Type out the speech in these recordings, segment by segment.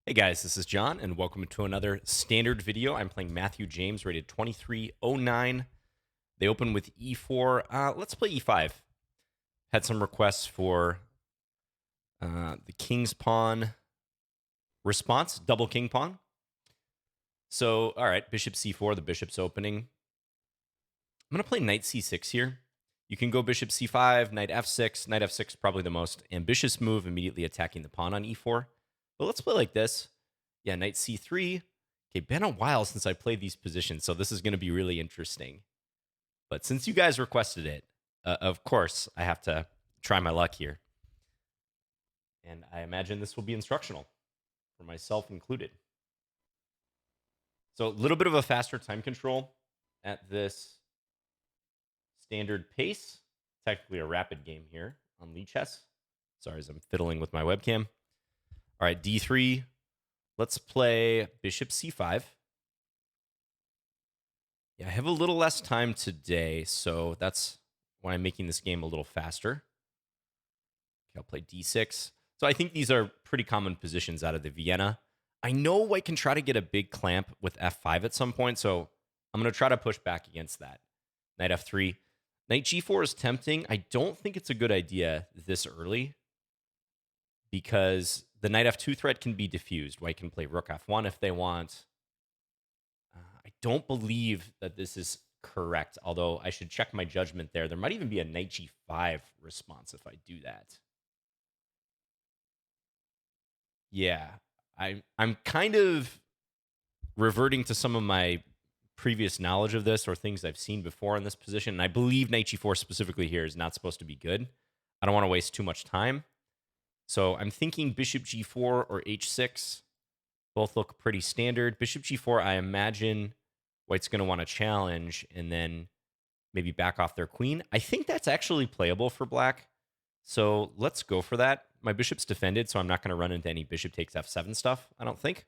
Hey guys, this is John, and welcome to another standard video. I'm playing Matthew James, rated 2309. They open with e4. Let's play e5. Had some requests for the king's pawn response, double king pawn. So, all right, bishop c4, the bishop's opening. I'm going to play knight c6 here. You can go bishop c5, knight f6. Knight f6, probably the most ambitious move, immediately attacking the pawn on e4. But let's play like this. Yeah, knight c3. Okay, been a while since I played these positions, so this is going to be really interesting. But since you guys requested it, of course, I have to try my luck here. And I imagine this will be instructional, for myself included. So a little bit of a faster time control at this standard pace. Technically a rapid game here on Lee Chess. Sorry, as I'm fiddling with my webcam. All right, d3. Let's play bishop c5. Yeah, I have a little less time today, so that's why I'm making this game a little faster. Okay, I'll play d6. So I think these are pretty common positions out of the Vienna. I know White can try to get a big clamp with f5 at some point, so I'm going to try to push back against that. Knight f3. Knight g4 is tempting. I don't think it's a good idea this early because the knight f2 threat can be diffused. White can play rook f1 if they want. I don't believe that this is correct, although I should check my judgment there. There might even be a knight g5 response if I do that. Yeah, I'm kind of reverting to some of my previous knowledge of this or things I've seen before in this position. And I believe knight g4 specifically here is not supposed to be good. I don't want to waste too much time. So I'm thinking bishop g4 or h6. Both look pretty standard. Bishop g4, I imagine White's going to want to challenge and then maybe back off their queen. I think that's actually playable for black. So let's go for that. My bishop's defended, so I'm not going to run into any bishop takes f7 stuff, I don't think.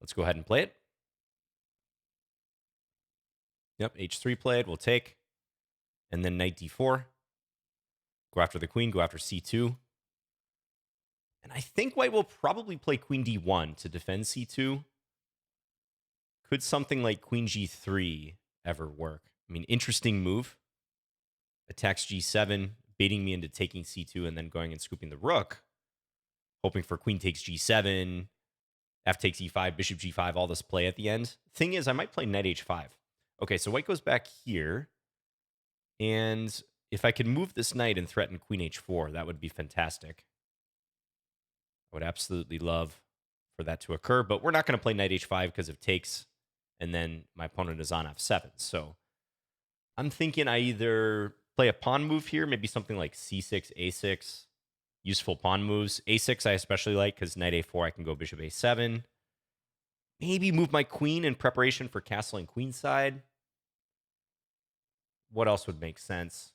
Let's go ahead and play it. Yep, h3 played. We'll take. And then knight d4. Go after the queen, go after c2. And I think White will probably play queen d1 to defend c2. Could something like queen g3 ever work? I mean, interesting move. Attacks g7, baiting me into taking c2 and then going and scooping the rook. Hoping for queen takes g7, f takes e5, bishop g5, all this play at the end. Thing is, I might play knight h5. Okay, so White goes back here. And if I could move this knight and threaten queen h4, that would be fantastic. I would absolutely love for that to occur, but we're not going to play knight h5 because of takes, and then my opponent is on f7. So I'm thinking I either play a pawn move here, maybe something like c6, a6, useful pawn moves. a6 I especially like because knight a4 I can go bishop a7. Maybe move my queen in preparation for castling queenside. What else would make sense?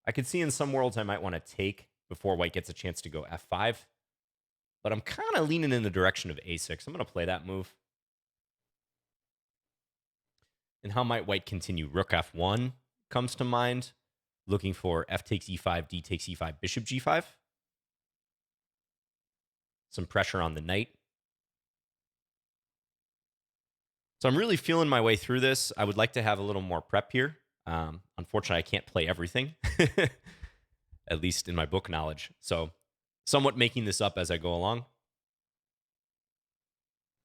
I could see in some worlds I might want to take before White gets a chance to go f5. But I'm kind of leaning in the direction of a6. I'm going to play that move. And how might White continue? Rook f1 comes to mind. Looking for f takes e5, d takes e5, bishop g5. Some pressure on the knight. So I'm really feeling my way through this. I would like to have a little more prep here. Unfortunately, I can't play everything, at least in my book knowledge. So somewhat making this up as I go along.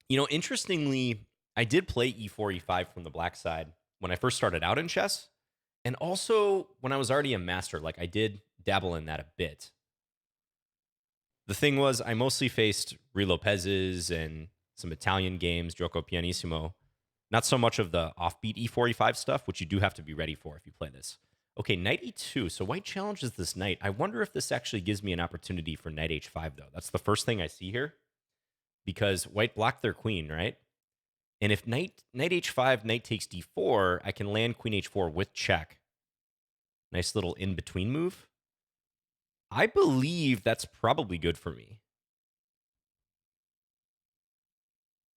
You know, interestingly, I did play e4, e5 from the black side when I first started out in chess. And also when I was already a master, like I did dabble in that a bit. The thing was, I mostly faced Rui Lopez's and some Italian games, Gioco Pianissimo. Not so much of the offbeat e4, e5 stuff, which you do have to be ready for if you play this. Okay, knight e2. So White challenges this knight. I wonder if this actually gives me an opportunity for knight h5, though. That's the first thing I see here. Because White blocked their queen, right? And if knight h5, knight takes d4, I can land queen h4 with check. Nice little in-between move. I believe that's probably good for me.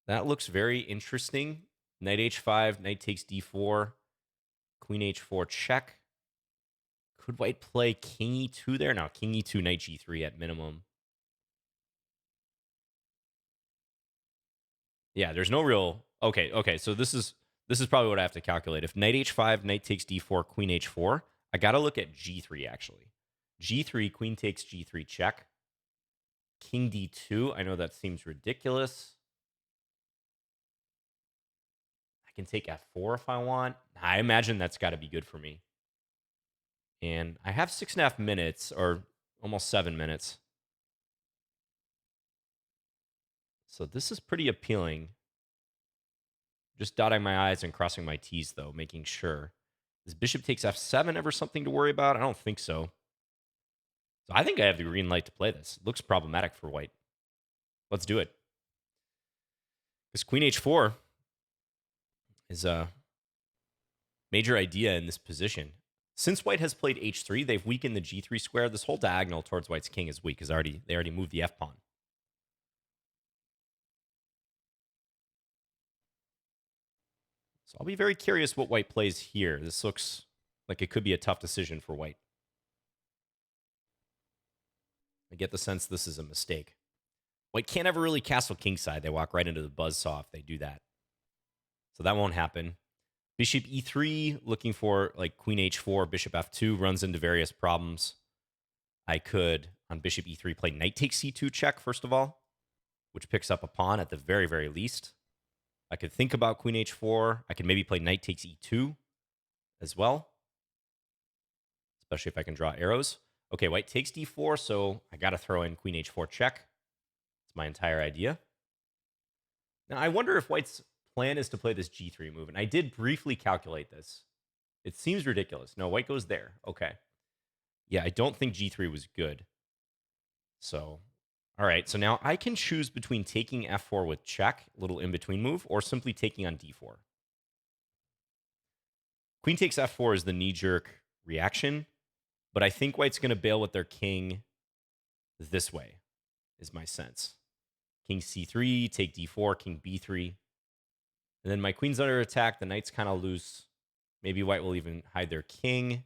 That looks very interesting. Knight h5, knight takes d4, queen h4 check. Could White play king e2 there? No, king e2, knight g3 at minimum. Yeah, there's no real. Okay. So this is probably what I have to calculate. If knight h5, knight takes d4, queen h4, I got to look at g3 actually. G3, queen takes g3 check. King d2. I know that seems ridiculous. I can take f4 if I want. I imagine that's got to be good for me. And I have 6.5 minutes, or almost 7 minutes. So this is pretty appealing. Just dotting my I's and crossing my T's, though, making sure. Is bishop takes f7 ever something to worry about? I don't think so. So I think I have the green light to play this. It looks problematic for white. Let's do it. Because queen h4 is a major idea in this position. Since white has played h3, they've weakened the g3 square. This whole diagonal towards white's king is weak because they already moved the f-pawn. So I'll be very curious what white plays here. This looks like it could be a tough decision for white. I get the sense this is a mistake. White can't ever really castle kingside. They walk right into the buzzsaw if they do that. So that won't happen. Bishop e3, looking for like queen h4, bishop f2, runs into various problems. I could, on bishop e3, play knight takes c2 check, first of all, which picks up a pawn at the very, very least. I could think about queen h4. I could maybe play knight takes e2 as well, especially if I can draw arrows. Okay, white takes d4, so I got to throw in queen h4 check. It's my entire idea. Now, I wonder if white's plan is to play this g3 move, and I did briefly calculate this. It seems ridiculous. No, white goes there. Okay. Yeah, I don't think g3 was good. So, all right. So now I can choose between taking f4 with check, little in-between move, or simply taking on d4. Queen takes f4 is the knee-jerk reaction, but I think white's going to bail with their king this way, is my sense. King c3, take d4, king b3. And then my queen's under attack. The knight's kind of loose. Maybe white will even hide their king.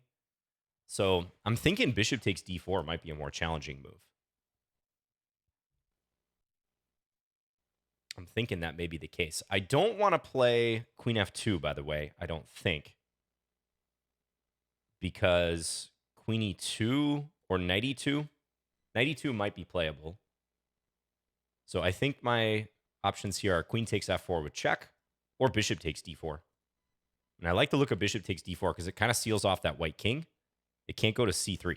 So I'm thinking bishop takes d4 might be a more challenging move. I'm thinking that may be the case. I don't want to play queen f2, by the way. I don't think. Because queen e2 or knight e2. Knight e2 might be playable. So I think my options here are queen takes f4 with check or bishop takes d4. And I like the look of bishop takes d4 because it kind of seals off that white king. It can't go to c3.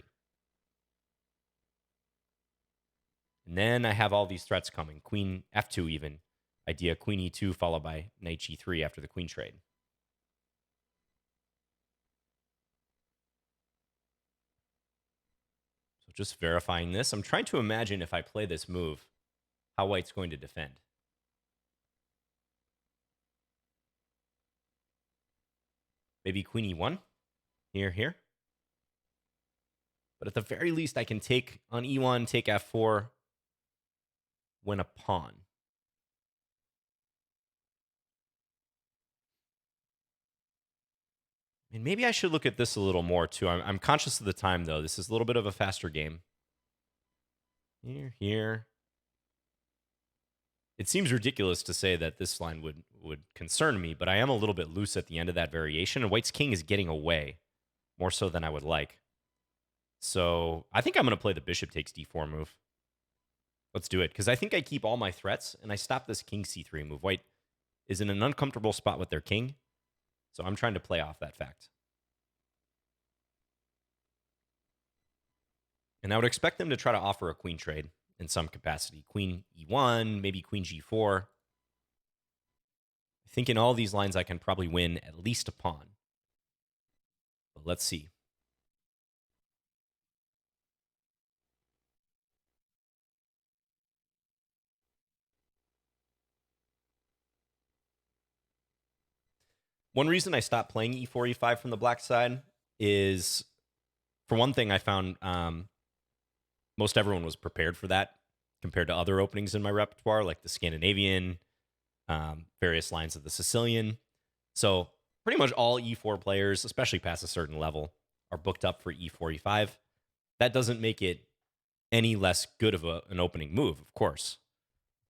And then I have all these threats coming. Queen f2 even. Idea queen e2 followed by knight g3 after the queen trade. So just verifying this. I'm trying to imagine if I play this move, how white's going to defend. Maybe queen e1. Here. But at the very least, I can take on e1, take f4, win a pawn. And maybe I should look at this a little more, too. I'm conscious of the time, though. This is a little bit of a faster game. Here. It seems ridiculous to say that this line would concern me, but I am a little bit loose at the end of that variation, and white's king is getting away more so than I would like. So I think I'm going to play the bishop takes d4 move. Let's do it, because I think I keep all my threats, and I stop this king c3 move. White is in an uncomfortable spot with their king, so I'm trying to play off that fact. And I would expect them to try to offer a queen trade in some capacity. Queen e1, maybe queen g4. I think in all these lines I can probably win at least a pawn. But let's see. One reason I stopped playing e4, e5 from the black side is, for one thing, I found most everyone was prepared for that compared to other openings in my repertoire, like the Scandinavian, various lines of the Sicilian. So pretty much all e4 players, especially past a certain level, are booked up for e4, e5. That doesn't make it any less good of an opening move, of course.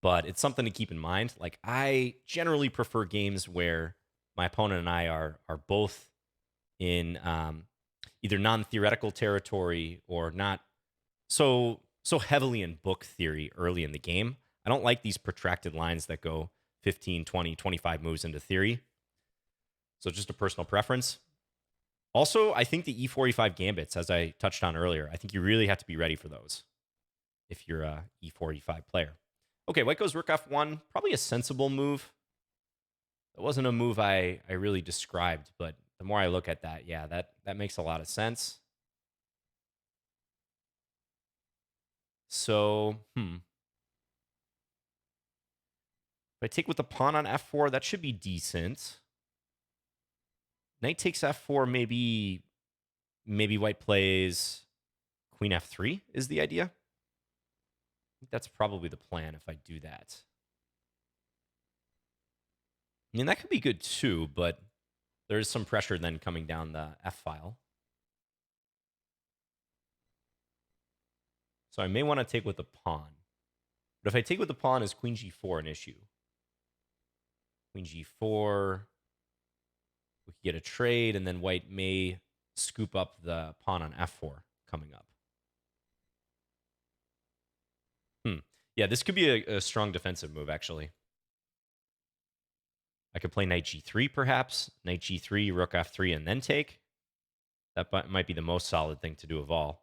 but it's something to keep in mind. Like, I generally prefer games where my opponent and I are both in either non-theoretical territory or not so heavily in book theory early in the game. I don't like these protracted lines that go 15, 20, 25 moves into theory. So just a personal preference. Also, I think the E4, E5 gambits, as I touched on earlier, I think you really have to be ready for those if you're a E4, E5 player. Okay, white goes rook F1. Probably a sensible move. That wasn't a move I really described, but the more I look at that, yeah, that makes a lot of sense. So, if I take with the pawn on F4, that should be decent. Knight takes F4, maybe white plays queen F3 is the idea. I think that's probably the plan if I do that. I mean, that could be good too, but there's some pressure then coming down the F file. So I may want to take with the pawn. But if I take with the pawn, is queen G4 an issue? Queen G4. We could get a trade, and then white may scoop up the pawn on F4 coming up. Yeah, this could be a strong defensive move, actually. I could play knight G3, perhaps. Knight G3, rook F3, and then take. That might be the most solid thing to do of all.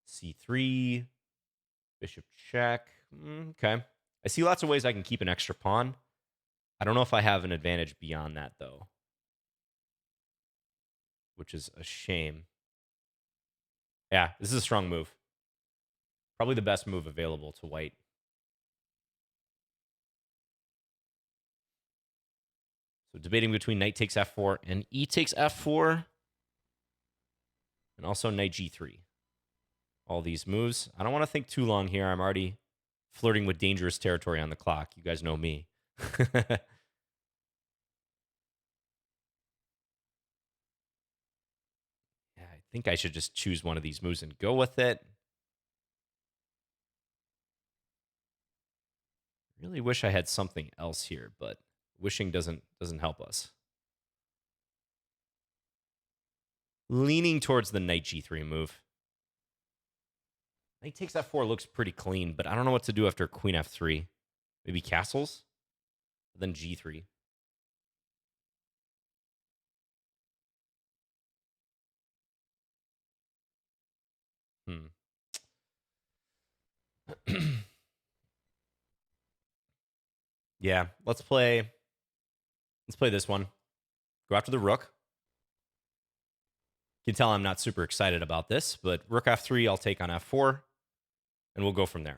C3, bishop check. Okay. I see lots of ways I can keep an extra pawn. I don't know if I have an advantage beyond that, though, which is a shame. Yeah, this is a strong move. Probably the best move available to white. So debating between knight takes F4 and E takes F4. And also knight G3. All these moves. I don't want to think too long here. I'm already flirting with dangerous territory on the clock. You guys know me. Yeah, I think I should just choose one of these moves and go with it. Really wish I had something else here, but wishing doesn't help us. Leaning towards the knight G3 move. Knight takes F4 looks pretty clean, but I don't know what to do after queen F3. Maybe castles? Then G3. Yeah, let's play this one. Go after the rook. You can tell I'm not super excited about this, but rook F3, I'll take on F4, and we'll go from there.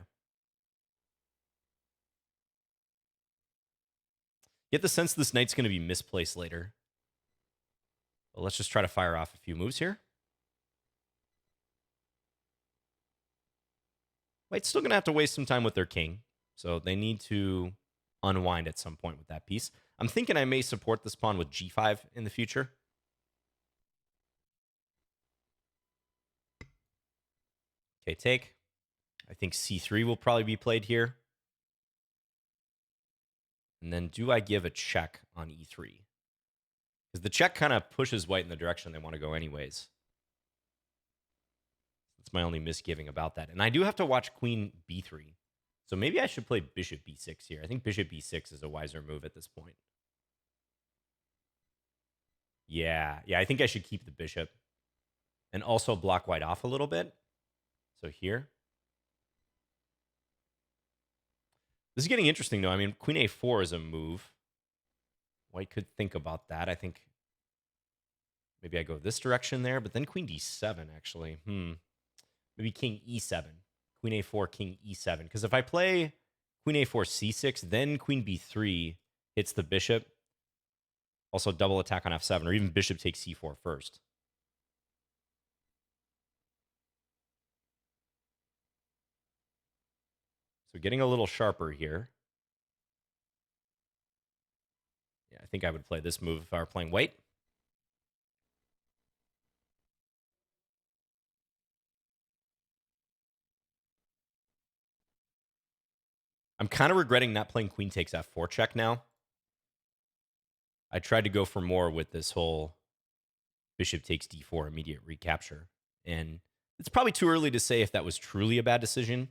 Get the sense this knight's going to be misplaced later. But let's just try to fire off a few moves here. White's still going to have to waste some time with their king, so they need to unwind at some point with that piece. I'm thinking I may support this pawn with G5 in the future. Okay, take. I think C3 will probably be played here. And then do I give a check on E3? Because the check kind of pushes white in the direction they want to go anyways. That's my only misgiving about that. And I do have to watch queen B3. So maybe I should play bishop B6 here. I think bishop B6 is a wiser move at this point. Yeah, I think I should keep the bishop. And also block white off a little bit. So here. This is getting interesting, though. I mean, queen A4 is a move. White could think about that. I think maybe I go this direction there, but then queen D7, actually. Maybe king E7. Queen A4, king E7. Because if I play queen A4, C6, then queen B3 hits the bishop. Also double attack on F7, or even bishop takes C4 first. So getting a little sharper here. Yeah, I think I would play this move if I were playing white. I'm kind of regretting not playing queen takes f4 check now. I tried to go for more with this whole bishop takes d4 immediate recapture. And it's probably too early to say if that was truly a bad decision,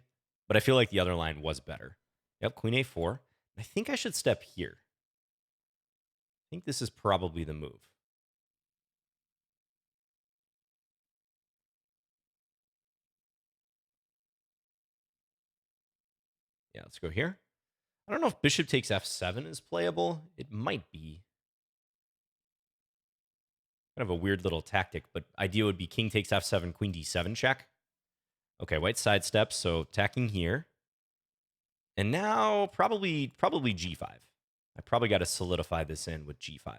but I feel like the other line was better. Yep, queen a4. I think I should step here. I think this is probably the move. Yeah, let's go here. I don't know if bishop takes f7 is playable. It might be. Kind of a weird little tactic, but idea would be king takes f7, queen d7 check. Okay, white sidesteps, so attacking here. And now probably g5. I probably got to solidify this in with g5.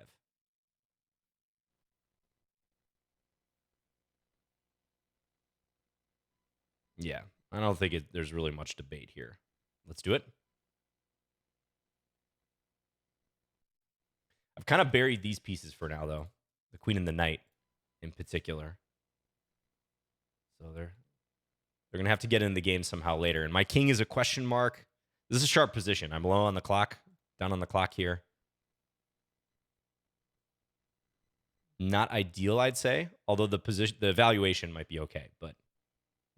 Yeah, I don't think there's really much debate here. Let's do it. I've kind of buried these pieces for now, though. The queen and the knight in particular. So they're going to have to get in the game somehow later. And my king is a question mark. This is a sharp position. I'm low on the clock, down on the clock here. Not ideal, I'd say. Although the evaluation might be okay, but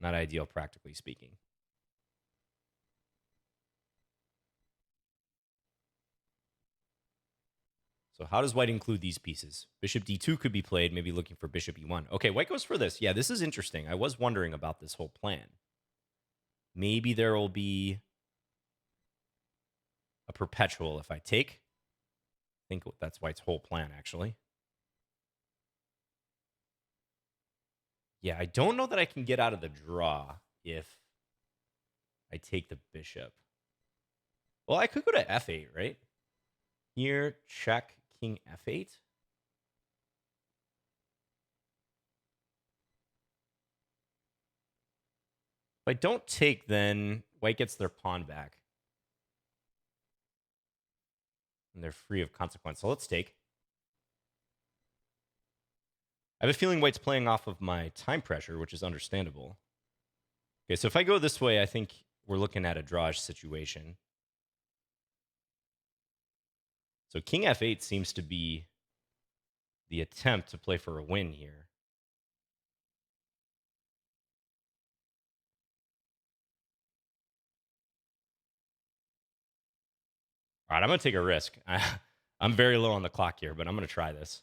not ideal, practically speaking. So how does white include these pieces? Bishop d2 could be played, maybe looking for bishop e1. Okay, white goes for this. Yeah, this is interesting. I was wondering about this whole plan. Maybe there will be a perpetual if I take. I think that's white's whole plan, actually. Yeah, I don't know that I can get out of the draw if I take the bishop. Well, I could go to f8, right? Here, check, king f8. If I don't take, then white gets their pawn back. And they're free of consequence. So let's take. I have a feeling white's playing off of my time pressure, which is understandable. Okay, so if I go this way, I think we're looking at a drawish situation. So king f8 seems to be the attempt to play for a win here. All right, I'm going to take a risk. I'm very low on the clock here, but I'm going to try this.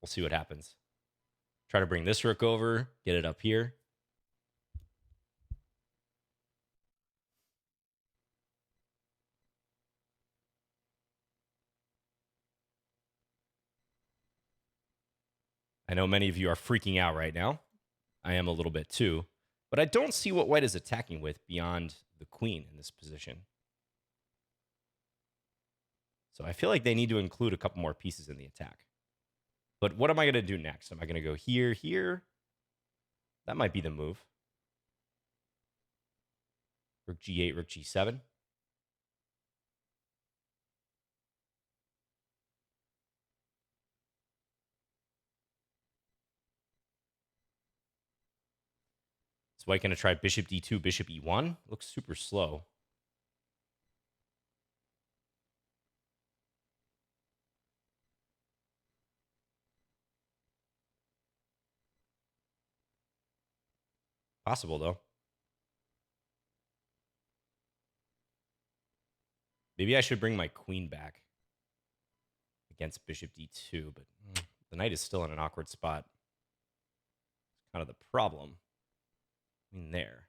We'll see what happens. Try to bring this rook over, get it up here. I know many of you are freaking out right now. I am a little bit too. But I don't see what white is attacking with beyond the queen in this position. So I feel like they need to include a couple more pieces in the attack. But what am I going to do next? Am I going to go here, here? That might be the move. Rook g8, rook g7. Is white going to try bishop d2, bishop e1? Looks super slow. Possible, though. Maybe I should bring my queen back against bishop d2, but the knight is still in an awkward spot. It's kind of the problem. I mean, there.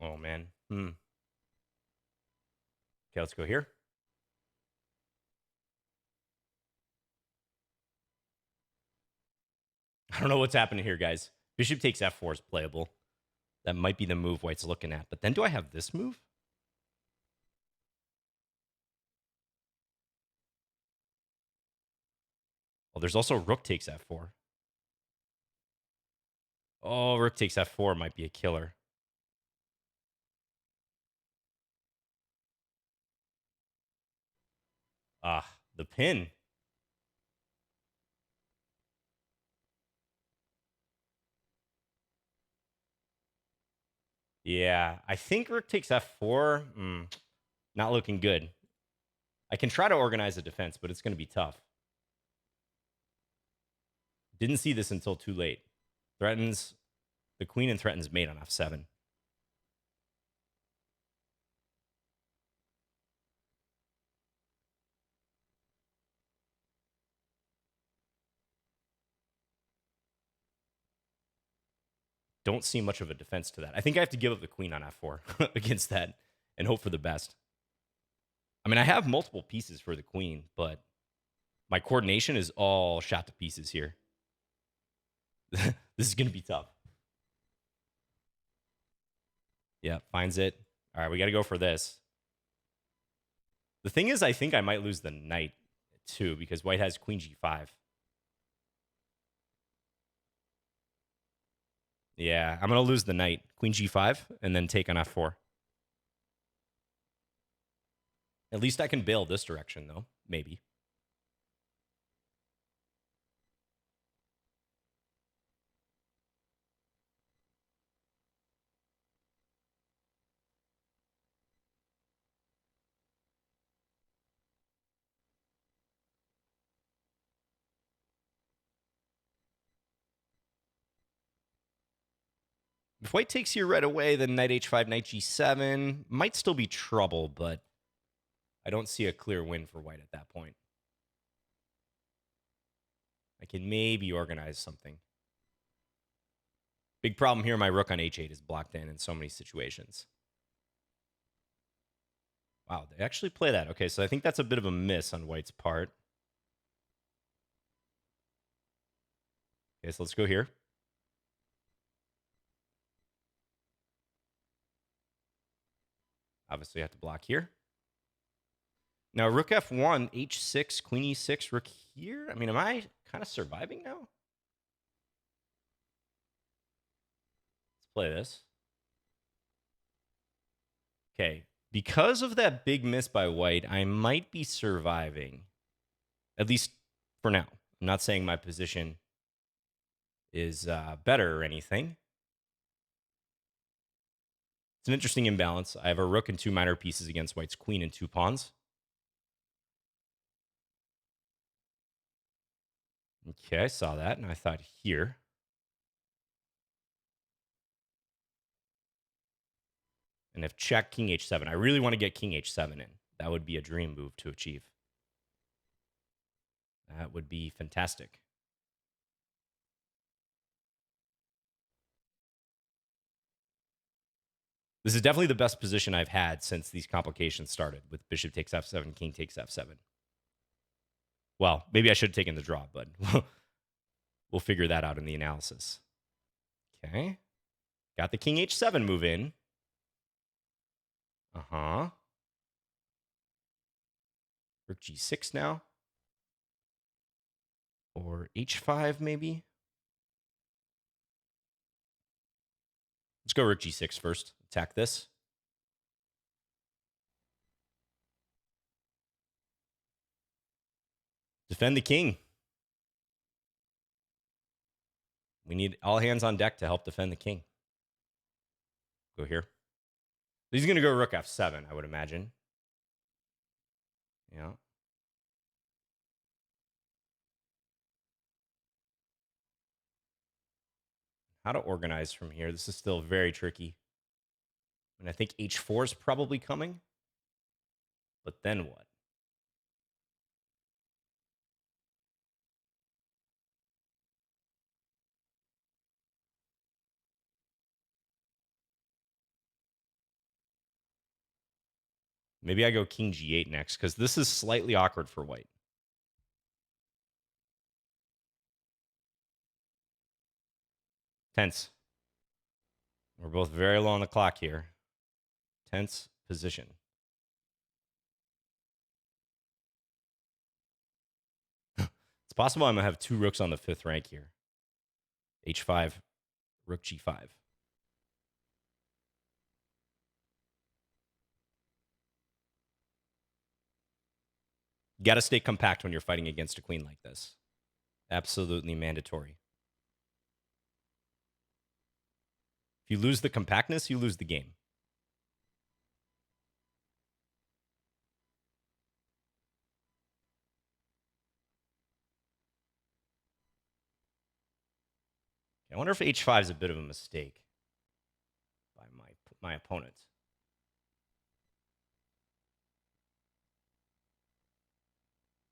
Oh, man. Okay, let's go here. I don't know what's happening here, guys. Bishop takes f4 is playable. That might be the move white's looking at. But then do I have this move? Oh, there's also rook takes f4. Oh, rook takes f4 might be a killer. Ah, the pin. Yeah, I think rook takes f4. Not looking good. I can try to organize a defense, but it's going to be tough. Didn't see this until too late. Threatens the queen and threatens mate on f7. Don't see much of a defense to that. I think I have to give up the queen on f4 against that and hope for the best. I mean, I have multiple pieces for the queen, but my coordination is all shot to pieces here. This is going to be tough. Yeah, finds it. All right, we got to go for this. The thing is, I think I might lose the knight too because white has queen g5. Yeah, I'm going to lose the knight. Queen g5 and then take on f4. At least I can bail this direction, though. Maybe. If white takes here right away, then knight h5, knight g7 might still be trouble, but I don't see a clear win for white at that point. I can maybe organize something. Big problem here, my rook on h8 is blocked in so many situations. Wow, they actually play that. Okay, so I think that's a bit of a miss on white's part. Okay, so let's go here. Obviously, I have to block here. Now, rook f1, h6, queen e6, rook here. I mean, am I kind of surviving now? Let's play this. Okay, because of that big miss by white, I might be surviving. At least for now. I'm not saying my position is better or anything. It's an interesting imbalance. I have a rook and two minor pieces against white's queen and two pawns. Okay, I saw that, and I thought here. And if check, king h7. I really want to get king h7 in. That would be a dream move to achieve. That would be fantastic. This is definitely the best position I've had since these complications started with bishop takes f7, king takes f7. Well, maybe I should have taken the draw, but we'll figure that out in the analysis. Okay. Got the king h7 move in. Uh-huh. Rook g6 now. Or h5 maybe. Let's go rook g6 first. Attack this. Defend the king. We need all hands on deck to help defend the king. Go here. He's going to go rook f7, I would imagine. Yeah. How to organize from here. This is still very tricky. And I think h4 is probably coming. But then what? Maybe I go king g8 next, because this is slightly awkward for white. Tense. We're both very low on the clock here. Tense position. It's possible I'm going to have two rooks on the fifth rank here. h5, rook g5. You got to stay compact when you're fighting against a queen like this. Absolutely mandatory. If you lose the compactness, you lose the game. I wonder if h5 is a bit of a mistake by my opponent.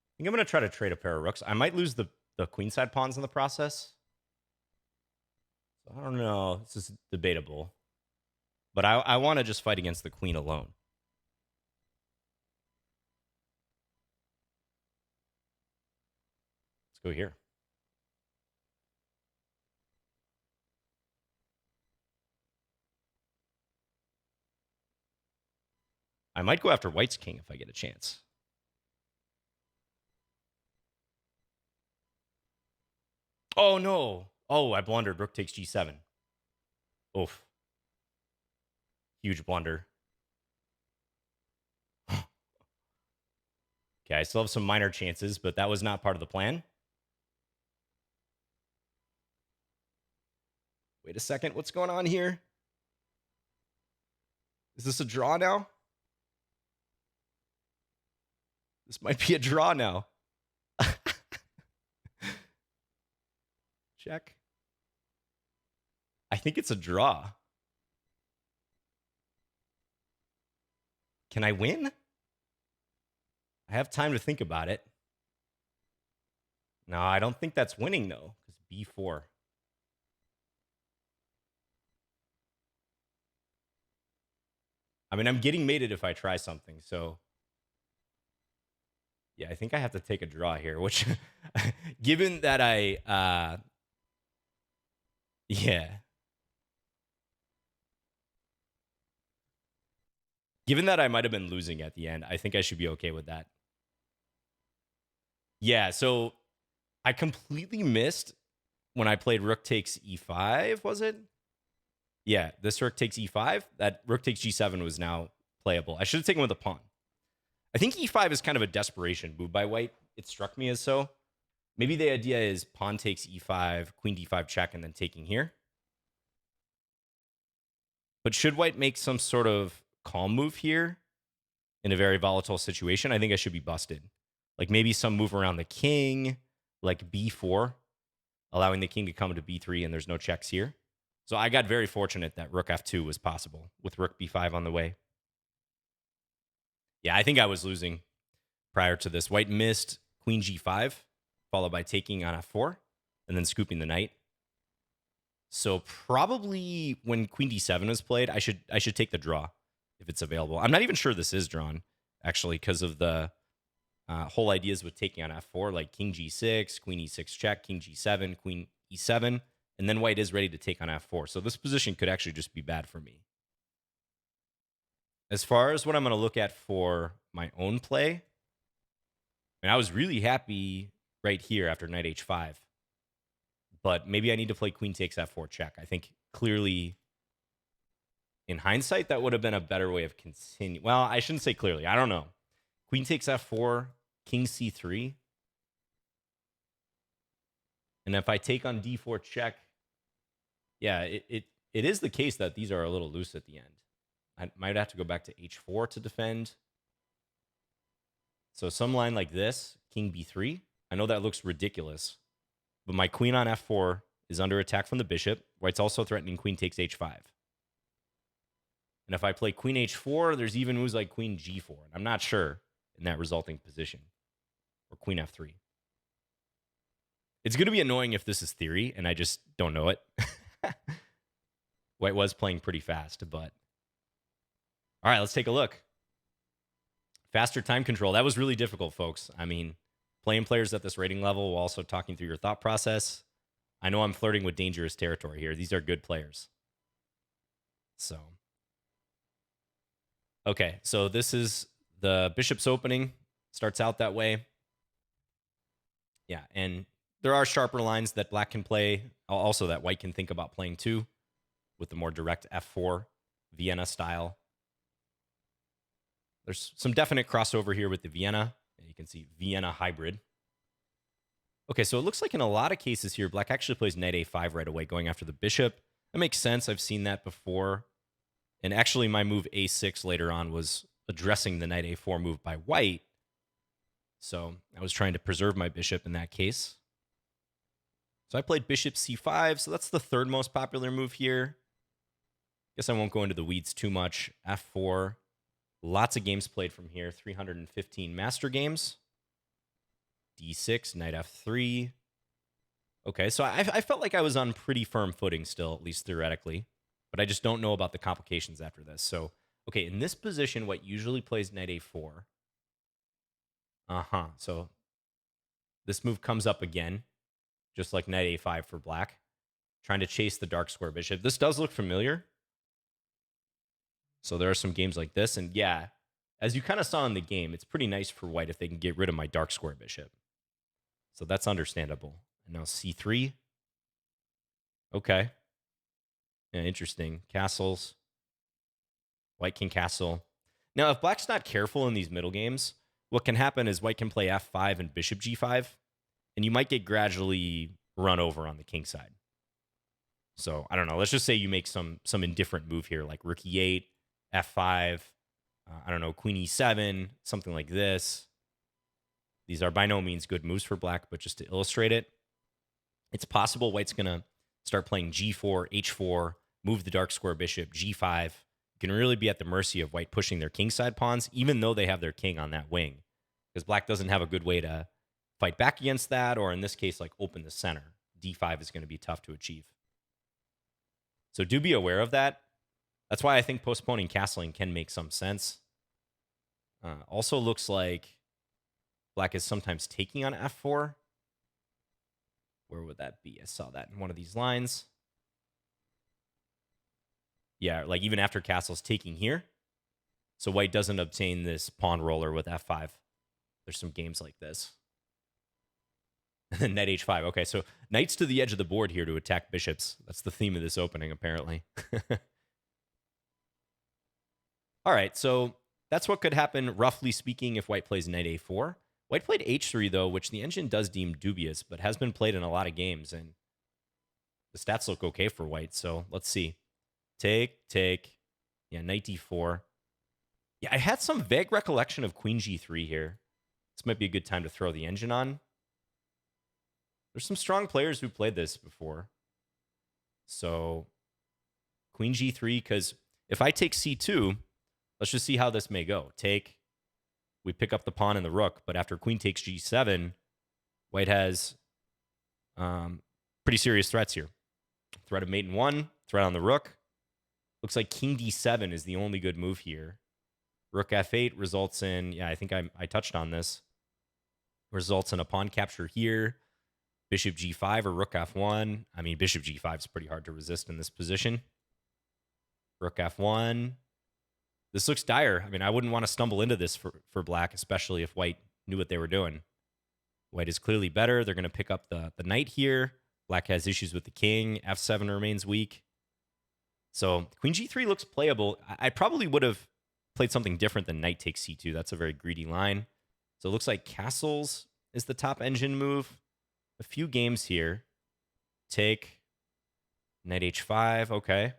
I think I'm going to try to trade a pair of rooks. I might lose the queenside pawns in the process. So I don't know. This is debatable. But I want to just fight against the queen alone. Let's go here. I might go after white's king if I get a chance. Oh, no. Oh, I blundered. Rook takes g7. Oof. Huge blunder. Okay, I still have some minor chances, but that was not part of the plan. Wait a second. What's going on here? Is this a draw now? This might be a draw now. Check. I think it's a draw. Can I win? I have time to think about it. No, I don't think that's winning, though, because b4. I mean, I'm getting mated if I try something, so... Yeah, I think I have to take a draw here, which, given that yeah. Given that I might have been losing at the end, I think I should be okay with that. Yeah, so I completely missed when I played rook takes e5, was it? Yeah, this rook takes e5. That rook takes g7 was now playable. I should have taken with a pawn. I think e5 is kind of a desperation move by white. It struck me as so. Maybe the idea is pawn takes e5, queen d5 check, and then taking here. But should white make some sort of calm move here in a very volatile situation, I think I should be busted. Like maybe some move around the king, like b4, allowing the king to come to b3, and there's no checks here. So I got very fortunate that rook f2 was possible with rook b5 on the way. Yeah, I think I was losing prior to this. White missed queen g5, followed by taking on f4, and then scooping the knight. So probably when queen d7 was played, I should take the draw if it's available. I'm not even sure this is drawn, actually, because of the whole ideas with taking on f4, like king g6, queen e6 check, king g7, queen e7, and then white is ready to take on f4. So this position could actually just be bad for me. As far as what I'm going to look at for my own play, I mean, I was really happy right here after knight h5. But maybe I need to play queen takes f4 check. I think clearly, in hindsight, that would have been a better way of continuing. Well, I shouldn't say clearly. I don't know. Queen takes f4, king c3. And if I take on d4 check, yeah, it is the case that these are a little loose at the end. I might have to go back to h4 to defend. So some line like this, king b3. I know that looks ridiculous, but my queen on f4 is under attack from the bishop. White's also threatening queen takes h5. And if I play queen h4, there's even moves like queen g4. And I'm not sure in that resulting position. Or queen f3. It's going to be annoying if this is theory, and I just don't know it. White was playing pretty fast, but... All right, let's take a look. Faster time control. That was really difficult, folks. I mean, playing players at this rating level while also talking through your thought process. I know I'm flirting with dangerous territory here. These are good players. So, okay, so this is the bishop's opening. Starts out that way. Yeah, and there are sharper lines that black can play. Also that white can think about playing too, with the more direct f4 Vienna style. There's some definite crossover here with the Vienna. You can see Vienna Hybrid. Okay, so it looks like in a lot of cases here, black actually plays knight a5 right away, going after the bishop. That makes sense. I've seen that before. And actually, my move a6 later on was addressing the knight a4 move by white. So I was trying to preserve my bishop in that case. So I played bishop c5. So that's the third most popular move here. Guess I won't go into the weeds too much. f4. Lots of games played from here. 315 master games. d6, knight f3. Okay, so I felt like I was on pretty firm footing still, at least theoretically. But I just don't know about the complications after this. So, okay, in this position, white usually plays knight a4. So this move comes up again, just like knight a5 for black. Trying to chase the dark square bishop. This does look familiar. So there are some games like this. And yeah, as you kind of saw in the game, it's pretty nice for white if they can get rid of my dark square bishop. So that's understandable. And now c3. Okay. Yeah, interesting. Castles. White can castle. Now, if black's not careful in these middle games, what can happen is white can play f5 and bishop g5, and you might get gradually run over on the king side. So, I don't know. Let's just say you make some indifferent move here, like rook e8, f5, I don't know, queen e7, something like this. These are by no means good moves for black, but just to illustrate it, it's possible white's going to start playing g4, h4, move the dark square bishop, g5. You can really be at the mercy of white pushing their kingside pawns, even though they have their king on that wing, because black doesn't have a good way to fight back against that, or in this case, like open the center. d5 is going to be tough to achieve. So do be aware of that. That's why I think postponing castling can make some sense. Also looks like black is sometimes taking on f4. Where would that be? I saw that in one of these lines. Yeah, like even after castle's taking here. So white doesn't obtain this pawn roller with f5. There's some games like this. And then knight h5. Okay, so knights to the edge of the board here to attack bishops. That's the theme of this opening, apparently. All right, so that's what could happen, roughly speaking, if white plays knight a4. White played h3, though, which the engine does deem dubious, but has been played in a lot of games, and the stats look okay for white, so let's see. Take. Yeah, knight d4. Yeah, I had some vague recollection of queen g3 here. This might be a good time to throw the engine on. There's some strong players who played this before. So, queen g3, because if I take c2, let's just see how this may go. Take. We pick up the pawn and the rook, but after queen takes g7, white has pretty serious threats here. Threat of mate in 1, threat on the rook. Looks like king d7 is the only good move here. Rook f8 results in, yeah, I think I touched on this. Results in a pawn capture here. Bishop g5 or rook f1. I mean, bishop g5 is pretty hard to resist in this position. Rook f1. This looks dire. I mean, I wouldn't want to stumble into this for black, especially if white knew what they were doing. White is clearly better. They're going to pick up the knight here. Black has issues with the king. f7 remains weak. So queen g3 looks playable. I probably would have played something different than knight takes c2. That's a very greedy line. So it looks like castles is the top engine move. A few games here. Take. Knight h5. Okay.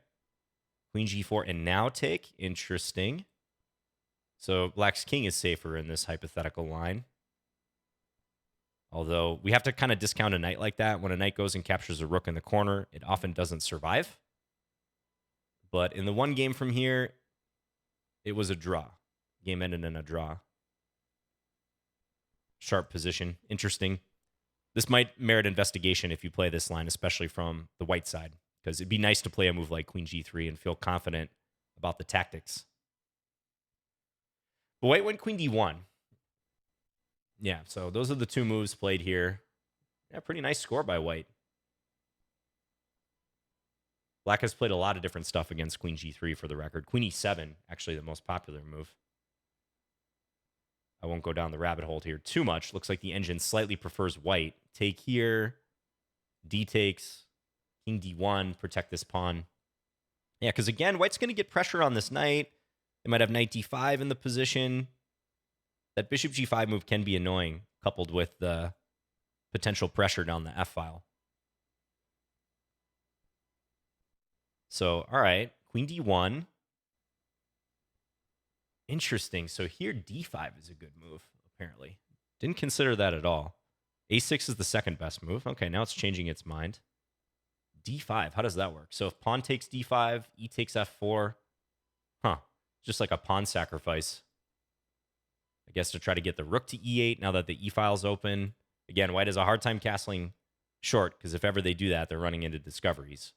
Queen g4 and now take. Interesting. So black's king is safer in this hypothetical line. Although we have to kind of discount a knight like that. When a knight goes and captures a rook in the corner, it often doesn't survive. But in the one game from here, it was a draw. Game ended in a draw. Sharp position. Interesting. This might merit investigation if you play this line, especially from the white side, because it'd be nice to play a move like queen g3 and feel confident about the tactics. But white went queen d1. Yeah, so those are the two moves played here. Yeah, pretty nice score by white. Black has played a lot of different stuff against queen g3 for the record. Queen e7, actually the most popular move. I won't go down the rabbit hole here too much. Looks like the engine slightly prefers white. Take here. D takes. King d1. Protect this pawn. Yeah, because again, white's going to get pressure on this knight. They might have knight d5 in the position. That bishop g5 move can be annoying, coupled with the potential pressure down the f file. So, all right, queen d1. Interesting. So here, d5 is a good move, apparently. Didn't consider that at all. a6 is the second best move. Okay, now it's changing its mind. d5, how does that work? So if pawn takes d5, e takes f4. Huh, just like a pawn sacrifice. I guess to try to get the rook to e8 now that the e-file's open. Again, white has a hard time castling short, because if ever they do that, they're running into discoveries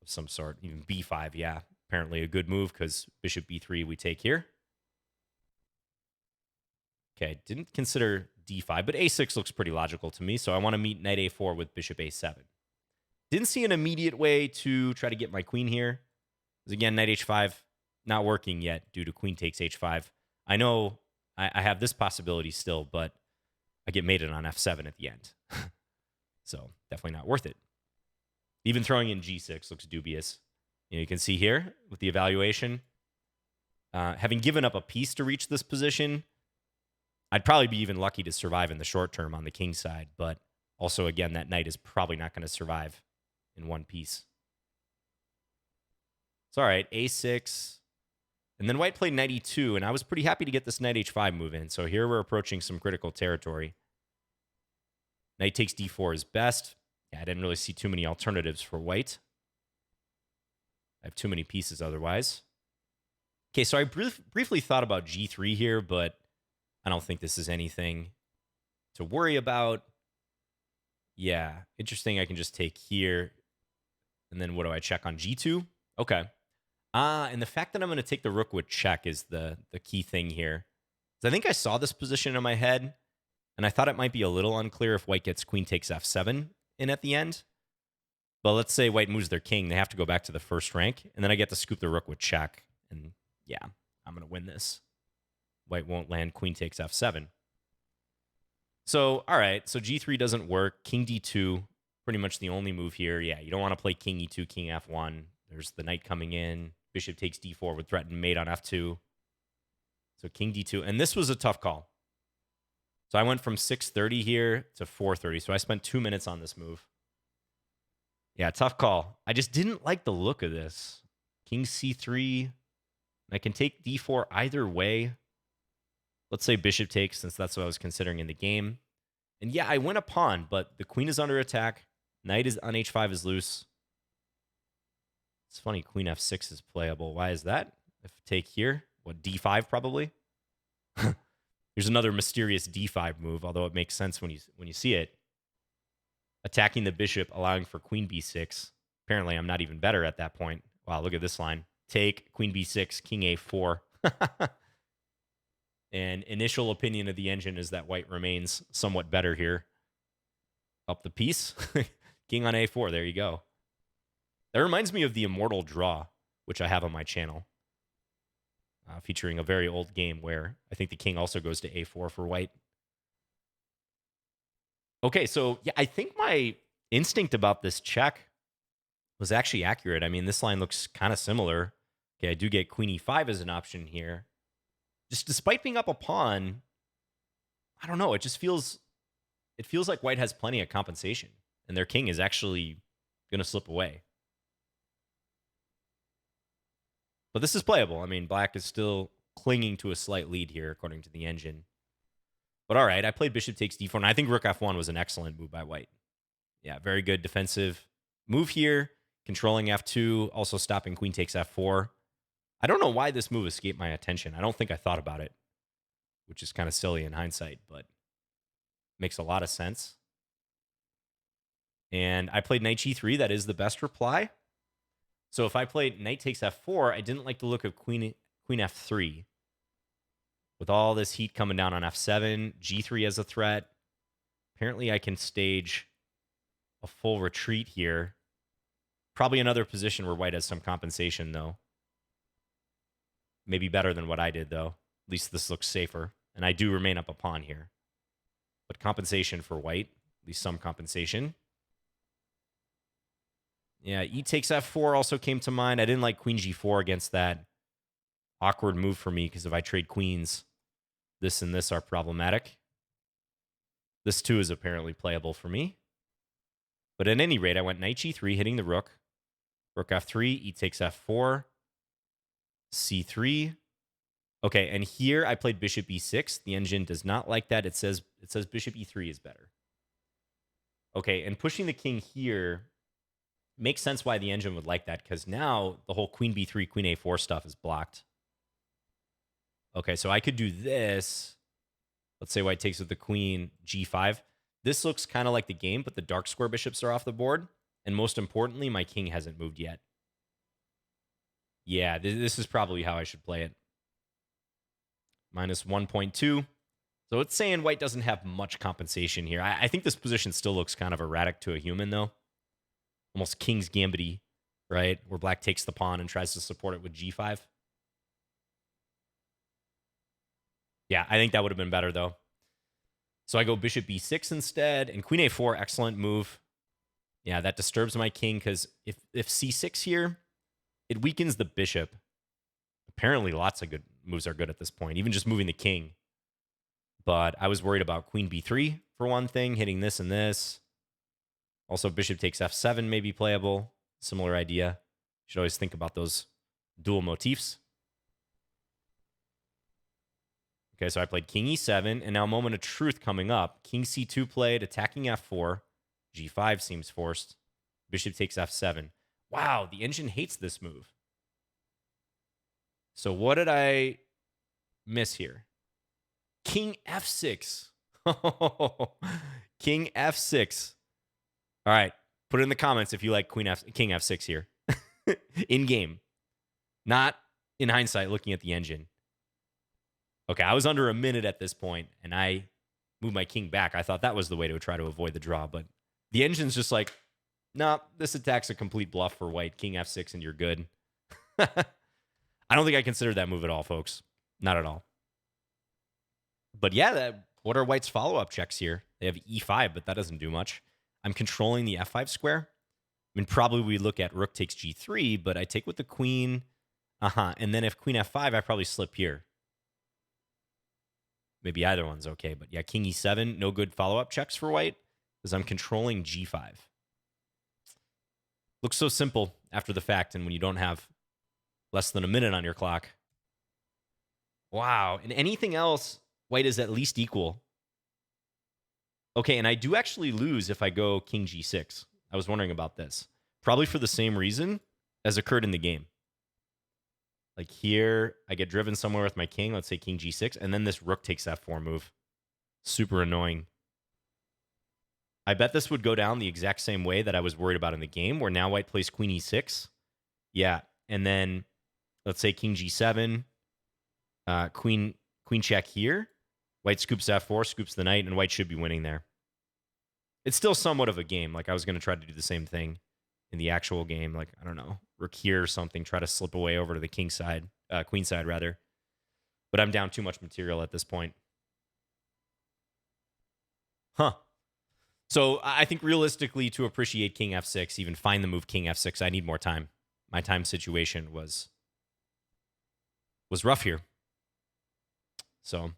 of some sort. Even b5, yeah, apparently a good move, because bishop b3 we take here. Okay, didn't consider d5, but a6 looks pretty logical to me, so I want to meet knight a4 with bishop a7. Didn't see an immediate way to try to get my queen here. Because again, knight h5 not working yet due to queen takes h5. I know I have this possibility still, but I get mated on f7 at the end. So definitely not worth it. Even throwing in g6 looks dubious. You can see here with the evaluation, having given up a piece to reach this position, I'd probably be even lucky to survive in the short term on the king side. But also, again, that knight is probably not going to survive in one piece. It's all right, a6. And then white played knight e2, and I was pretty happy to get this knight h5 move in. So here we're approaching some critical territory. Knight takes d4 is best. Yeah, I didn't really see too many alternatives for white. I have too many pieces otherwise. Okay, so I briefly thought about g3 here, but I don't think this is anything to worry about. Yeah, interesting. I can just take here. And then what do I check on g2? Okay. And the fact that I'm going to take the rook with check is the key thing here. So I think I saw this position in my head, and I thought it might be a little unclear if white gets queen takes f7 in at the end. But let's say white moves their king. They have to go back to the first rank, and then I get to scoop the rook with check. And yeah, I'm going to win this. White won't land queen takes f7. So, all right, so g3 doesn't work. King d2, pretty much the only move here. Yeah, you don't want to play king e2, king f1. There's the knight coming in. Bishop takes d4 with threatened mate on f2. So king d2. And this was a tough call. So I went from 6:30 here to 4:30. So I spent 2 minutes on this move. Yeah, tough call. I just didn't like the look of this. King c3. I can take d4 either way. Let's say bishop takes, since that's what I was considering in the game. And yeah, I win a pawn, but the queen is under attack. Knight is on h5 is loose. It's funny, queen f6 is playable. Why is that? If take here, what, d5 probably? Here's another mysterious d5 move, although it makes sense when you see it. Attacking the bishop, allowing for queen b6. Apparently, I'm not even better at that point. Wow, look at this line. Take, queen b6, king a4. And initial opinion of the engine is that white remains somewhat better here. Up the piece. King on a4, there you go. That reminds me of the Immortal Draw, which I have on my channel. Featuring a very old game where I think the king also goes to a4 for white. Okay, so yeah, I think my instinct about this check was actually accurate. I mean, this line looks kind of similar. Okay, I do get queen e5 as an option here. Just despite being up a pawn, I don't know, it feels like white has plenty of compensation, and their king is actually going to slip away. But this is playable. I mean, black is still clinging to a slight lead here, according to the engine. But all right, I played bishop takes d4, and I think rook f1 was an excellent move by white. Yeah, very good defensive move here, controlling f2, also stopping queen takes f4. I don't know why this move escaped my attention. I don't think I thought about it, which is kind of silly in hindsight, but makes a lot of sense. And I played knight g3. That is the best reply. So if I played knight takes f4, I didn't like the look of queen f3. With all this heat coming down on f7, g3 as a threat. Apparently I can stage a full retreat here. Probably another position where white has some compensation, though. Maybe better than what I did, though. At least this looks safer. And I do remain up a pawn here. But compensation for white. At least some compensation. Yeah, e takes f4 also came to mind. I didn't like queen g4 against that. Awkward move for me, because if I trade queens, this and this are problematic. This, too, is apparently playable for me. But at any rate, I went knight g3, hitting the rook. Rook f3, e takes f4, c3. Okay, and here I played bishop e6. The engine does not like that. It says bishop e3 is better. Okay, and pushing the king here makes sense why the engine would like that, because now the whole queen b3, queen a4 stuff is blocked. Okay, so I could do this. Let's say white takes with the queen, g5. This looks kind of like the game, but the dark square bishops are off the board. And most importantly, my king hasn't moved yet. Yeah, this is probably how I should play it. Minus 1.2. So it's saying white doesn't have much compensation here. I think this position still looks kind of erratic to a human, though. Almost king's gambit-y, right? Where black takes the pawn and tries to support it with g5. Yeah, I think that would have been better, though. So I go bishop b6 instead, and queen a4, excellent move. Yeah, that disturbs my king, because if c6 here, it weakens the bishop. Apparently, lots of good moves are good at this point, even just moving the king. But I was worried about queen b3 for one thing, hitting this and this. Also, bishop takes f7 may be playable. Similar idea. You should always think about those dual motifs. Okay, so I played king e7, and now moment of truth coming up. King c2 played, attacking f4. g5 seems forced. Bishop takes f7. Wow, the engine hates this move. So what did I miss here? King f6. King f6. All right, put it in the comments if you like king f6 here. In game. Not in hindsight looking at the engine. Okay, I was under a minute at this point, and I moved my king back. I thought that was the way to try to avoid the draw, but the engine's just like, no, this attack's a complete bluff for white. King f6, and you're good. I don't think I considered that move at all, folks. Not at all. But yeah, what are white's follow-up checks here? They have e5, but that doesn't do much. I'm controlling the f5 square. I mean, probably we look at rook takes g3, but I take with the queen. And then if queen f5, I probably slip here. Maybe either one's okay. But yeah, king e7, no good follow-up checks for white because I'm controlling g5. Looks so simple after the fact, and when you don't have less than a minute on your clock. Wow. And anything else, white is at least equal. Okay, and I do actually lose if I go king g6. I was wondering about this. Probably for the same reason as occurred in the game. Like here, I get driven somewhere with my king, let's say king g6, and then this rook takes f4 move. Super annoying. I bet this would go down the exact same way that I was worried about in the game, where now white plays queen e6. Yeah, and then let's say king g7, queen check here. White scoops f4, scoops the knight, and white should be winning there. It's still somewhat of a game. Like I was going to try to do the same thing in the actual game. Like, I don't know, rook here or something, try to slip away over to the king side, queen side rather. But I'm down too much material at this point. Huh. So I think realistically, to appreciate king f6, even find the move king f6, I need more time. My time situation was rough here. So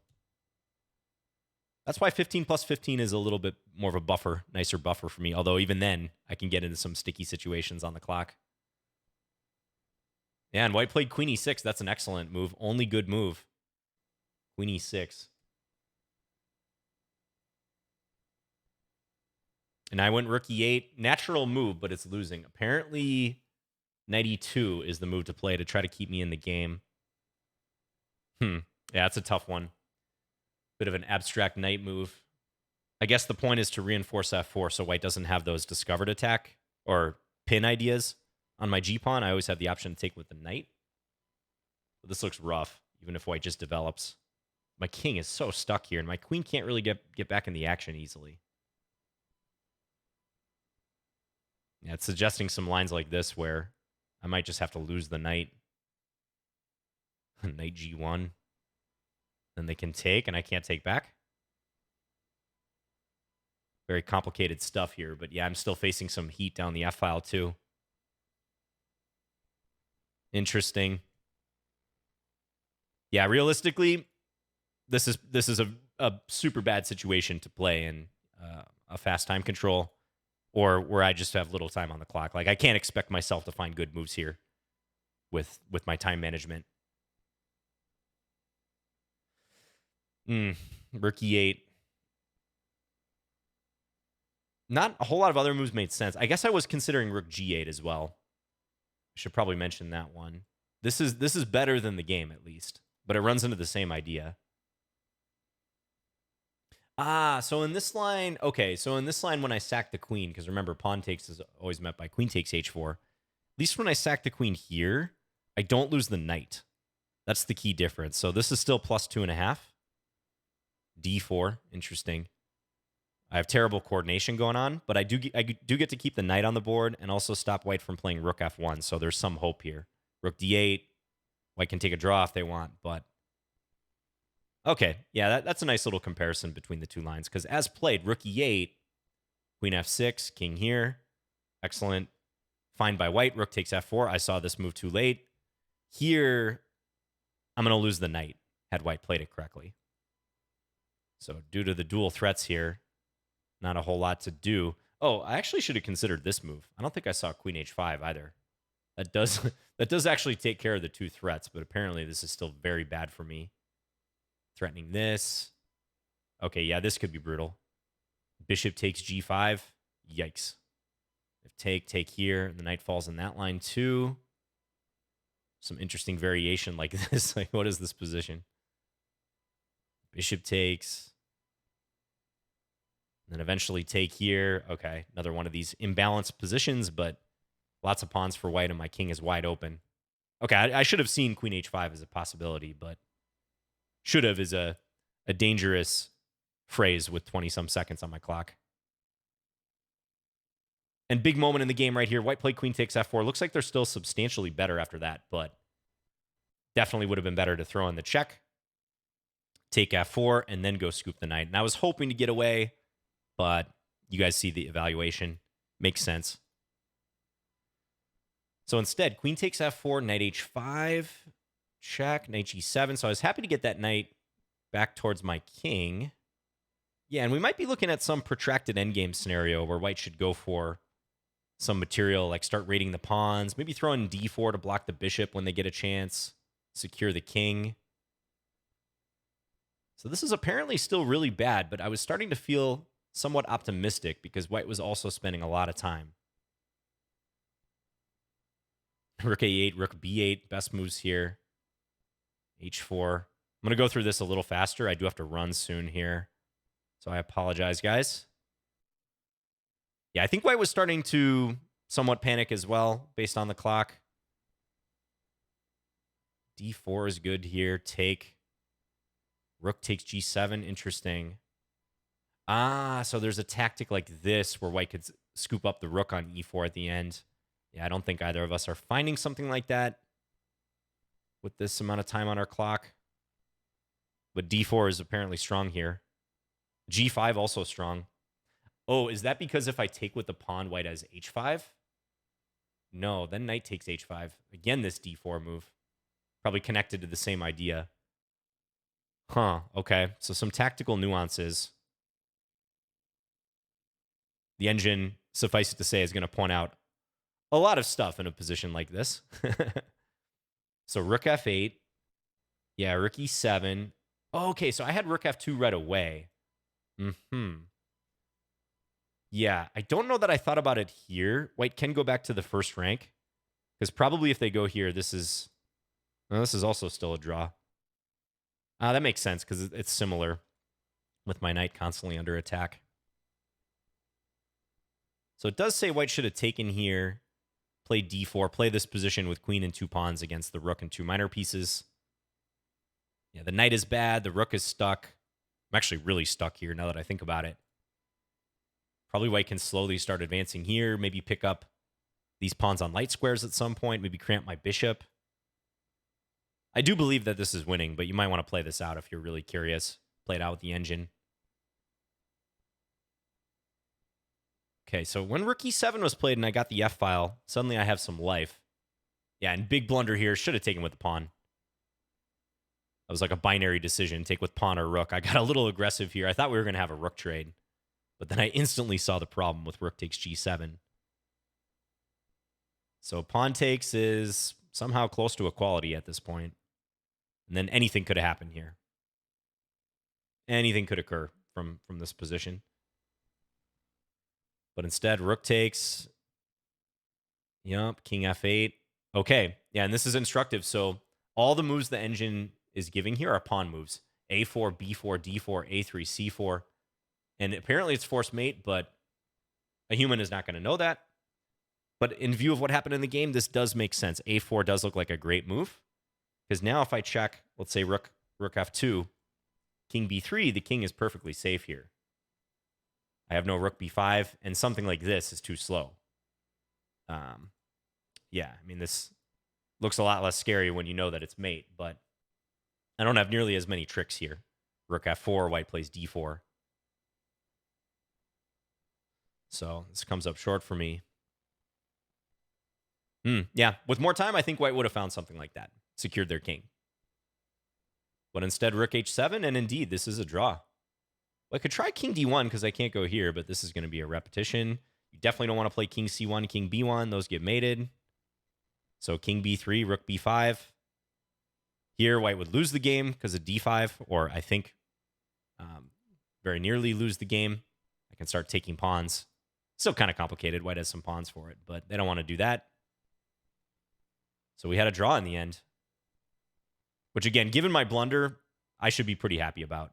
that's why 15 plus 15 is a little bit more of a buffer, nicer buffer for me. Although even then, I can get into some sticky situations on the clock. Yeah, and white played queen e6. That's an excellent move. Only good move. Queen e6. And I went rook e8. Natural move, but it's losing. Apparently, knight e2 is the move to play to try to keep me in the game. Yeah, that's a tough one. Bit of an abstract knight move. I guess the point is to reinforce f4 so white doesn't have those discovered attack or pin ideas on my g-pawn. I always have the option to take with the knight. But this looks rough, even if white just develops. My king is so stuck here, and my queen can't really get back in the action easily. Yeah, it's suggesting some lines like this where I might just have to lose the knight. Knight g1. Then they can take, and I can't take back. Very complicated stuff here, but yeah, I'm still facing some heat down the f-file too. Interesting. Yeah, realistically, this is a super bad situation to play in a fast time control or where I just have little time on the clock. Like, I can't expect myself to find good moves here with my time management. Rook e8. Not a whole lot of other moves made sense. I guess I was considering rook g8 as well. I should probably mention that one. This is better than the game, at least, but it runs into the same idea. So in this line, okay, so in this line when I sack the queen, because remember, pawn takes is always met by queen takes h4. At least when I sack the queen here, I don't lose the knight. That's the key difference. So this is still plus 2.5. d4, interesting. I have terrible coordination going on, but I do get to keep the knight on the board and also stop white from playing rook f1, so there's some hope here. Rook d8, white can take a draw if they want, but... Okay, yeah, that's a nice little comparison between the two lines, because as played, rook e8, queen f6, king here, excellent. Fine by white, rook takes f4. I saw this move too late. Here, I'm going to lose the knight, had white played it correctly. So due to the dual threats here, not a whole lot to do. Oh, I actually should have considered this move. I don't think I saw queen h5 either. That does actually take care of the two threats, but apparently this is still very bad for me. Threatening this. Okay, yeah, this could be brutal. Bishop takes g5. Yikes. If take here, and the knight falls in that line too. Some interesting variation like this. Like, what is this position? Bishop takes. And then eventually take here. Okay, another one of these imbalanced positions, but lots of pawns for white, and my king is wide open. Okay, I should have seen queen h5 as a possibility, but should have is a dangerous phrase with 20-some seconds on my clock. And big moment in the game right here. White played queen takes f4. Looks like they're still substantially better after that, but definitely would have been better to throw in the check, take f4, and then go scoop the knight. And I was hoping to get away, but you guys see the evaluation. Makes sense. So instead, queen takes f4, knight h5, check, knight g7. So I was happy to get that knight back towards my king. Yeah, and we might be looking at some protracted endgame scenario where white should go for some material, like start raiding the pawns, maybe throw in d4 to block the bishop when they get a chance, secure the king. So this is apparently still really bad, but I was starting to feel somewhat optimistic because white was also spending a lot of time. Rook a8, rook b8, best moves here. h4. I'm going to go through this a little faster. I do have to run soon here, so I apologize, guys. Yeah, I think white was starting to somewhat panic as well, based on the clock. d4 is good here. Take. Rook takes g7. Interesting. So there's a tactic like this where white could scoop up the rook on e4 at the end. Yeah, I don't think either of us are finding something like that with this amount of time on our clock. But d4 is apparently strong here. g5 also strong. Oh, is that because if I take with the pawn, white has h5? No, then knight takes h5. Again, this d4 move. Probably connected to the same idea. Huh, okay. So some tactical nuances. The engine, suffice it to say, is going to point out a lot of stuff in a position like this. So rook f8. Yeah, rook e7. Oh, okay, so I had rook f2 right away. Yeah, I don't know that I thought about it here. White can go back to the first rank, because probably if they go here, this is also still a draw. That makes sense, because it's similar with my knight constantly under attack. So it does say white should have taken here, play d4, play this position with queen and two pawns against the rook and two minor pieces. Yeah, the knight is bad. The rook is stuck. I'm actually really stuck here now that I think about it. Probably white can slowly start advancing here, maybe pick up these pawns on light squares at some point, maybe cramp my bishop. I do believe that this is winning, but you might want to play this out if you're really curious. Play it out with the engine. Okay, so when rook e7 was played and I got the f-file, suddenly I have some life. Yeah, and big blunder here. Should have taken with the pawn. That was like a binary decision, take with pawn or rook. I got a little aggressive here. I thought we were going to have a rook trade. But then I instantly saw the problem with rook takes g7. So pawn takes is somehow close to equality at this point. And then anything could have happened here. Anything could occur from this position. But instead, rook takes. Yup, king f8. Okay, yeah, and this is instructive. So all the moves the engine is giving here are pawn moves. a4, b4, d4, a3, c4. And apparently it's forced mate, but a human is not going to know that. But in view of what happened in the game, this does make sense. a4 does look like a great move. Because now if I check, let's say rook f2, king b3, the king is perfectly safe here. I have no rook b5, and something like this is too slow. Yeah, I mean, this looks a lot less scary when you know that it's mate, but I don't have nearly as many tricks here. Rook f4, white plays d4. So this comes up short for me. Yeah, with more time, I think white would have found something like that. Secured their king. But instead, rook h7, and indeed, this is a draw. Well, I could try king d1 because I can't go here, but this is going to be a repetition. You definitely don't want to play king c1, king b1. Those get mated. So king b3, rook b5. Here, white would lose the game because of d5, or I think very nearly lose the game. I can start taking pawns. Still kind of complicated. White has some pawns for it, but they don't want to do that. So we had a draw in the end, which again, given my blunder, I should be pretty happy about.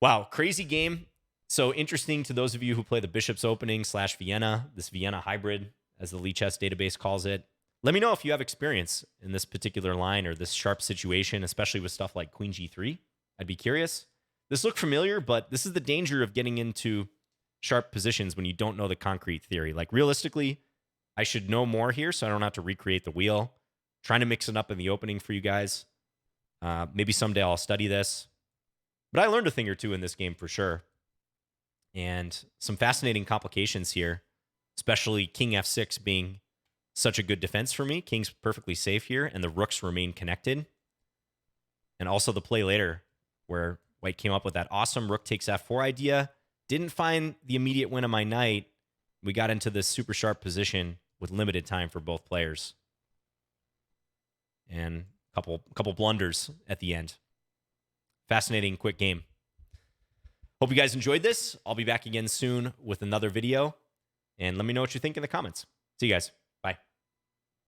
Wow, crazy game. So interesting to those of you who play the Bishop's Opening / Vienna, this Vienna Hybrid, as the Lichess database calls it. Let me know if you have experience in this particular line or this sharp situation, especially with stuff like Queen G3. I'd be curious. This looked familiar, but this is the danger of getting into sharp positions when you don't know the concrete theory. Like realistically, I should know more here so I don't have to recreate the wheel. Trying to mix it up in the opening for you guys. Maybe someday I'll study this. But I learned a thing or two in this game for sure. And some fascinating complications here, especially king f6 being such a good defense for me. King's perfectly safe here, and the rooks remain connected. And also the play later, where white came up with that awesome rook takes f4 idea. Didn't find the immediate win of my knight. We got into this super sharp position with limited time for both players. And a couple blunders at the end. Fascinating, quick game. Hope you guys enjoyed this. I'll be back again soon with another video. And let me know what you think in the comments. See you guys.